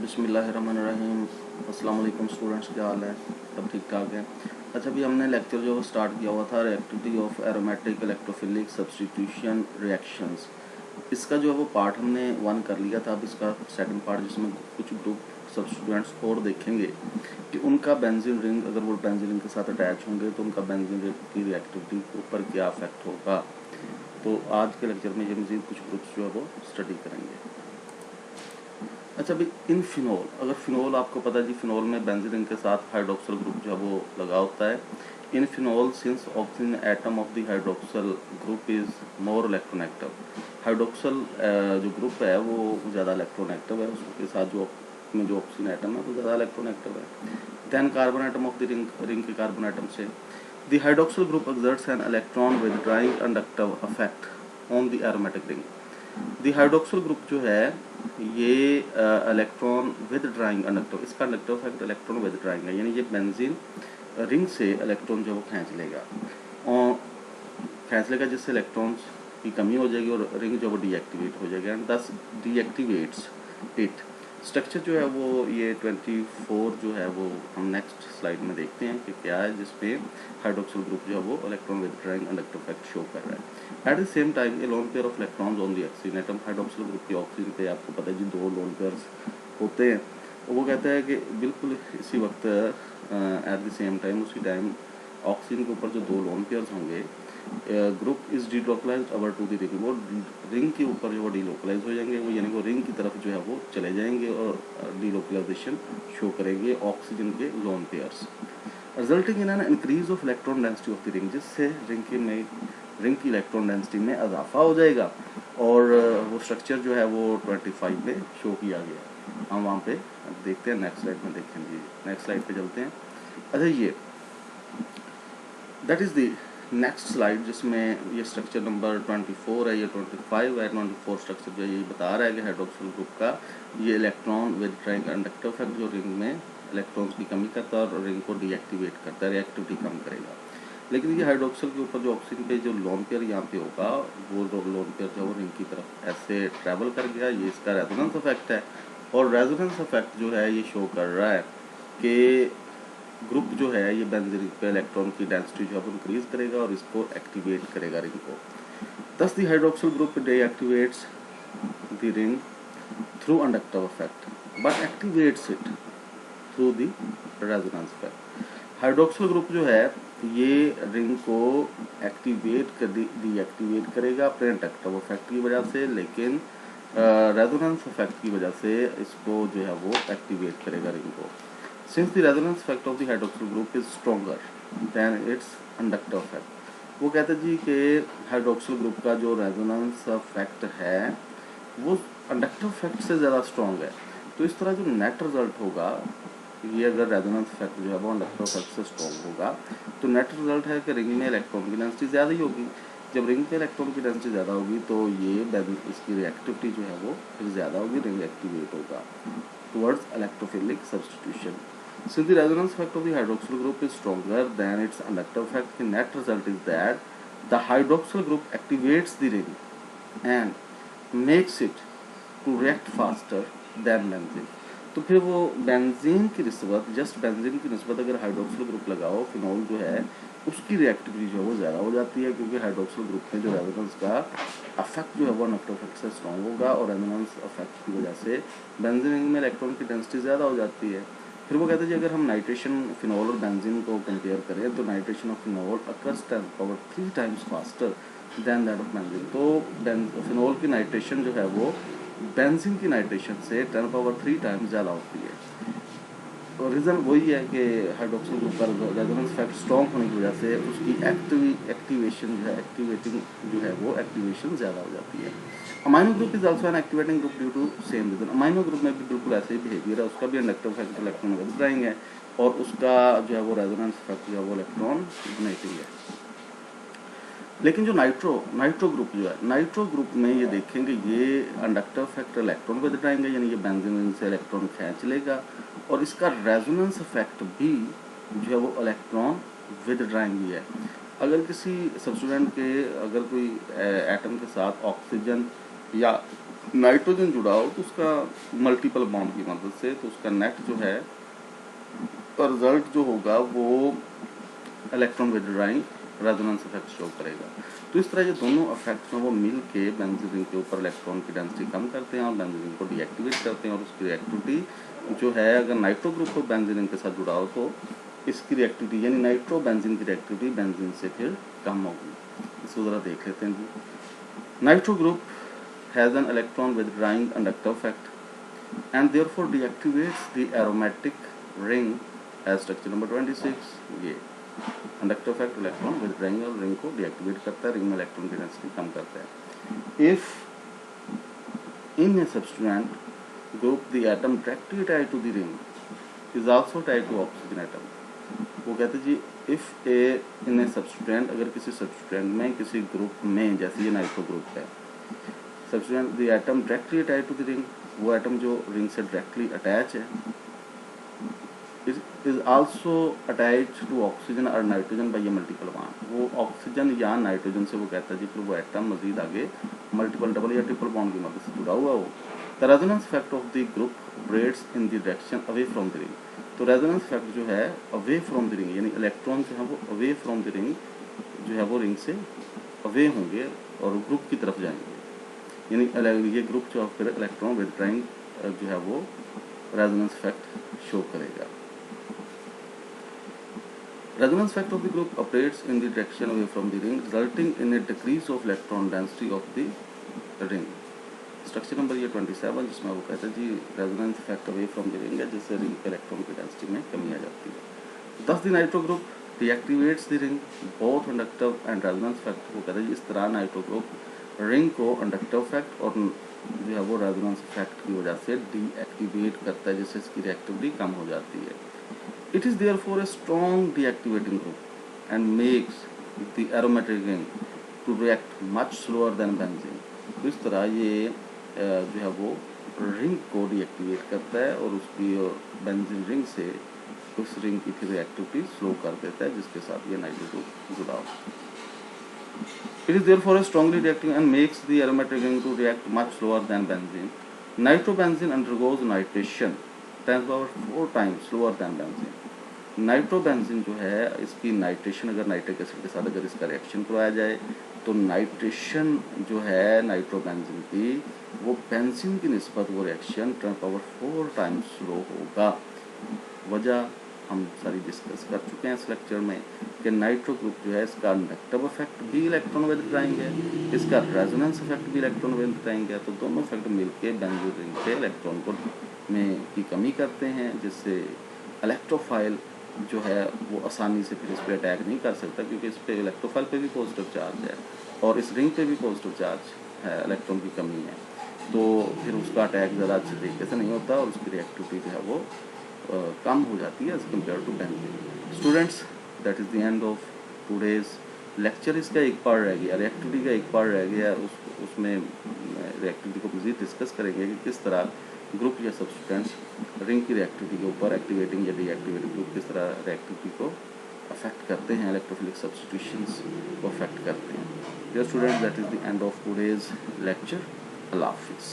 बिस्मिल्लाहिर्रहमानिर्रहीम। अस्सलाम वालेकुम स्टूडेंट्स, क्या हाल है? सब ठीक ठाक है। अच्छा, अभी हमने लेक्चर जो स्टार्ट किया हुआ था reactivity of aromatic electrophilic substitution reactions, इसका जो है वो पार्ट हमने 1 कर लिया था। अब इसका सेकंड पार्ट जिसमें कुछ ग्रुप सब स्टूडेंट्स और देखेंगे कि उनका बेंजीन रिंग, अगर वो बेंजीन रिंग के साथ अटैच होंगे तो उनका बेंजीन रिंग की रिएक्टिविटी के ऊपर क्या इफेक्ट होगा। तो आज के लेक्चर में ये मज़ीद कुछ ग्रुप्स जो है वो स्टडी करेंगे। अच्छा भाई, इन फिनोल, अगर फिनोल आपको पता है जी, फिनोल में बेंजीन रिंग के साथ हाइड्रोक्सल ग्रुप जो है वो लगा होता है। In phenol since oxygen atom of the hydroxyl group is more electronegative. Hydroxyl जो ग्रुप है वो ज़्यादा इलेक्ट्रोनेगेटिव है, उसके साथ जो ऑक्सीजन एटम है वो ज़्यादा इलेक्ट्रोनेगेटिव है than carbon atom of the ring के कार्बन एटम से। The hydroxyl group exerts an electron withdrawing conductive effect on the aromatic ring. The hydroxyl group जो है ये इलेक्ट्रॉन विद ड्राइंग कंडक्टिव, इसका conductive effect electron withdrawing है, यानी ये benzene ring से इलेक्ट्रॉन जो वो खींच लेगा और जिससे इलेक्ट्रॉन्स की कमी हो जाएगी और रिंग जो वो डीएक्टिवेट हो जाएगा एंड दस डीएक्टिवेट्स इट। स्ट्रक्चर जो है वो ये 24 जो है वो हम नेक्स्ट स्लाइड में देखते हैं कि क्या है, जिसपे हाइड्रोक्सिल ग्रुप जो है वो electron withdrawing conductive effect show कर रहा है। Eight the same time A lone pair of electrons on the oxygen atom, hydroxyl group की ऑक्सीजन पे आपको पता है जी 2 लोन पेयर्स होते हैं। वो कहता है कि बिल्कुल इसी वक्त एट द सेम टाइम, उसी टाइम ऑक्सीजन के ऊपर जो 2 लोन पेयर्स होंगे, group is delocalize over to the ring, वो रिंग के ऊपर जो वो डीलोकलाइज हो जाएंगे, वो यानी वो रिंग की तरफ जो है वो चले जाएंगे और डीलोकलाइजेशन शो करेंगे ऑक्सीजन के lone pairs, resulting in an increase of electron density of the ring, जिससे रिंग की इलेक्ट्रॉन डेंसिटी में इजाफा हो जाएगा और वो स्ट्रक्चर जो है वो 25 में शो किया गया। हम वहाँ पे देखते हैं, नेक्स्ट स्लाइड में देखेंगे। नेक्स्ट स्लाइड पे चलते हैं। अच्छा, ये that is the next slide जिसमें ये स्ट्रक्चर नंबर 24 है, ये 25 है। 24 स्ट्रक्चर जो ये बता रहा है कि हाइड्रोक्सिल ग्रुप का ये electron withdrawing conductive effect जो रिंग में इलेक्ट्रॉन्स की कमी करता है और रिंग को डीएक्टिवेट करता है, रिएक्टिविटी कम करेगा। लेकिन ये हाइड्रोक्सिल के ऊपर जो ऑक्सीजन पे जो लोन पेयर यहाँ पे होगा, वो लोन पेयर जो है रिंग की तरफ ऐसे ट्रैवल कर गया, ये इसका रेजोनेंस इफेक्ट है। और रेजोनेंस इफेक्ट जो है ये शो कर रहा है कि ग्रुप जो है ये बेंजीन रिंग पे इलेक्ट्रॉन की डेंसिटी जो है वो इंक्रीज करेगा और इसको एक्टिवेट करेगा रिंग को। Thus the hydroxyl group deactivates the ring through conductive effect but activates it through the resonance effect. Hydroxyl group जो है ये रिंग को एक्टिवेट डीएक्टिवेट करेगा अपने कंडक्टिव इफेक्ट की वजह से, लेकिन रेजोनेंस इफेक्ट की वजह से इसको जो है वो एक्टिवेट करेगा रिंग को। Since the resonance effect of the hydroxyl group is stronger than its conductive effect, वो कहते जी कि हाइड्रोक्सिल ग्रुप का जो रेजोनेंस इफेक्ट है वो कंडक्टिव इफेक्ट से ज़्यादा स्ट्रॉन्ग है। तो इस तरह जो नेट रिजल्ट होगा, ये अगर रेजोनेंस इफेक्ट जो है वो कंडक्टिव इफेक्ट से स्ट्रॉन्ग होगा तो नेट रिजल्ट है कि रिंग में इलेक्ट्रॉन की डेंसिटी ज़्यादा ही होगी। जब रिंग में इलेक्ट्रॉन की डेंसिटी ज़्यादा होगी तो ये इसकी रिएक्टिविटी जो है वो फिर ज़्यादा होगी, रिंग एक्टिवेट होगा towards electrophilic substitution. Since the resonance effect of the hydroxyl group is stronger than its conductive effect, the net result is that the hydroxyl group activates the ring and makes it to react faster than benzene. तो फिर वो benzene की निस्बत, just benzene की निस्बत अगर hydroxyl group लगाओ, phenol जो है उसकी रिएक्टिविटी जो है वो ज़्यादा हो जाती है, क्योंकि हाइड्रोक्सिल ग्रुप में जो रेजोनेंस का अफेक्ट जो है वो कंडक्टिव इफेक्ट से स्ट्रॉन्ग होगा और रेजोनेंस अफेक्ट की वजह से बेंजीन में इलेक्ट्रॉन की डेंसिटी ज़्यादा हो जाती है। फिर वो कहते हैं जी अगर हम नाइट्रेशन फिनोल और बेंजीन को कंपेयर करें तो nitration of phenol occurs 10⁻³ times faster than that of benzene. तो फिनोल की नाइट्रेशन जो है वो बेंजीन की नाइट्रेशन से 10⁻³ टाइम्स ज़्यादा होती है। तो रीज़न वही है कि हाइड्रोक्सिल ग्रुप का रेजोनेंस इफेक्ट स्ट्रॉन्ग होने की वजह से उसकी एक्टिवेशन जो है एक्टिवेटिंग जो है वो एक्टिवेशन ज़्यादा हो जाती है। Amino group is also an activating group due to same reason. Amino group में भी बिल्कुल ऐसे ही बिहेवियर है, उसका भी इंडक्टिव इफेक्ट इलेक्ट्रॉन विदड्राइंग है और उसका जो है वो रेजोनेंस इफेक्ट जो है वो इलेक्ट्रॉन डोनेटिंग है। लेकिन जो नाइट्रो ग्रुप जो है, नाइट्रो ग्रुप में ये देखेंगे ये इंडक्टिव इफेक्ट इलेक्ट्रॉन विदड्राइंग है, यानी ये बेंजीन रिंग से इलेक्ट्रॉन खींच लेगा और इसका रेजोनेंस इफेक्ट भी जो है वो इलेक्ट्रॉन विदड्राइंग भी है। अगर किसी सब्स्टिट्यूएंट के अगर कोई एटम के साथ ऑक्सीजन या नाइट्रोजन जुड़ा हो तो उसका मल्टीपल बॉन्ड की मदद से तो उसका नेट जो है रिजल्ट जो होगा वो इलेक्ट्रॉन विथड्राइंग रेजोनेंस इफेक्ट शो करेगा। तो इस तरह ये दोनों इफेक्ट्स हैं वो मिल के बेंजीन रिंग के ऊपर इलेक्ट्रॉन की डेंसिटी कम करते हैं और बेंजीन रिंग को डीएक्टिवेट करते हैं, और उसकी रिएक्टिविटी जो है अगर नाइट्रो ग्रुप बेंजीन रिंग के साथ जुड़ा हो तो इसकी रिएक्टिविटी यानी नाइट्रो बेंजीन की रिएक्टिविटी बेंजीन से फिर कम होगी। इसको ज़रा देख लेते हैं जी। Nitro group has an electron withdrawing conductor effect and therefore deactivates the aromatic ring as structure number 26। ये कंडक्टर इफेक्ट इलेक्ट्रॉन विथड्राइंग और रिंग को डीएक्टिवेट करता है, रिंग में इलेक्ट्रॉन की डेंसिटी कम करता है। If in a substituent group the atom directly tied to the ring is also tied to oxygen atom, वो कहते हैं जी if A in a substituent, अगर किसी सब्स्टिट्यूएंट में किसी ग्रुप में, जैसे ये नाइट्रो ग्रुप है, substituent the atom directly tied to the ring, वो एटम जो रिंग से डायरेक्टली अटैच है, is also attach to oxygen और nitrogen by a multiple bond, वो ऑक्सीजन या नाइट्रोजन से वो कहता है जी फिर वो एटम मजीद आगे मल्टीपल डबल या ट्रिपल बॉन्ड की मदद से जुड़ा हुआ हो। The resonance effect of the group operates in the direction away from the ring, तो रेजोनेंस इफेक्ट जो है अवे फ्रॉम द रिंग यानी इलेक्ट्रॉन जो है वो अवे फ्रॉम द रिंग जो है वो रिंग से अवे होंगे और ग्रुप की तरफ जाएंगे, यानी ये ग्रुप जो फिर इलेक्ट्रॉन विथड्राइंग जो है वो रेजोनेंस इफेक्ट शो करेगा। Resonance effect of the group operates in the direction away from the ring, resulting in a decrease of electron density of the ring. Structure number ये 27 जिसमें वो कहते हैं जी resonance effect away from the ring है, जिससे ring के electron की डेंसिटी में कमी आ जाती है। Thus the nitro group deactivates the ring both inductive and resonance effect, वो कहते हैं जी इस तरह नाइट्रो ग्रुप रिंग को इंडक्टिव इफेक्ट और जो है वो रेजोनेंस इफेक्ट की वजह से डीएक्टिवेट करता है, जिससे इसकी रिएक्टिविटी कम हो जाती है। It is therefore a strong deactivating group and makes the aromatic ring to react much slower than benzene। तो इस तरह ये जो है वो रिंग को डीएक्टिवेट करता है और उसकी बेंजीन रिंग से उस रिंग की फिर रिएक्टिविटी स्लो कर देता है, जिसके साथ ये नाइट्रो ग्रुप जुड़ा हो। It is therefore a strongly reacting and makes the aromatic ring to react much slower than benzene। Nitrobenzene undergoes nitration 10⁴ times slower than benzene। Nitrobenzene जो है इसकी नाइट्रेशन अगर नाइट्रिक एसिड के साथ अगर इसका रिएक्शन करवाया जाए तो नाइट्रेशन जो है नाइट्रोबेंजीन की वो बेंजीन की निस्बत वो रिएक्शन 10⁴ टाइम्स स्लो होगा। वजह हम सारी डिस्कस कर चुके हैं इस लेक्चर में कि नाइट्रो ग्रुप जो है इसका इंडक्टिव इफेक्ट भी इलेक्ट्रॉन विथड्राइंग है, इसका रेजोनेंस इफेक्ट भी इलेक्ट्रॉन विथड्राइंग है, तो दोनों इफेक्ट मिलकर बेंजीन रिंग के इलेक्ट्रॉन को में की कमी करते हैं, जिससे इलेक्ट्रोफाइल जो है वो आसानी से फिर इस पर अटैक नहीं कर सकता, क्योंकि इस पर इलेक्ट्रोफाइल पे भी पॉजिटिव चार्ज है और इस रिंग पे भी पॉजिटिव चार्ज है, इलेक्ट्रॉन की कमी है, तो फिर उसका अटैक ज़्यादा अच्छे तरीके से नहीं होता और उसकी रिएक्टिविटी जो है वो कम हो जाती है as compare to benzene. Students, that is the end of today's lecture. इसका एक पार्ट रह गया, रिएक्टिविटी का एक पार्ट रह गया, उसमें रिएक्टिविटी को मज़ीद डिस्कस करेंगे कि किस तरह ग्रुप या सब्सटेंस रिंग की रिएक्टिविटी के ऊपर एक्टिवेटिंग या डीएक्टिवेटिंग ग्रुप किस तरह रिएक्टिविटी को अफेक्ट करते हैं, इलेक्ट्रोफिलिक सब्स्टिट्यूशंस को अफेक्ट करते हैं। Dear students, that is the end of today's lecture. अल्लाह हाफिज़।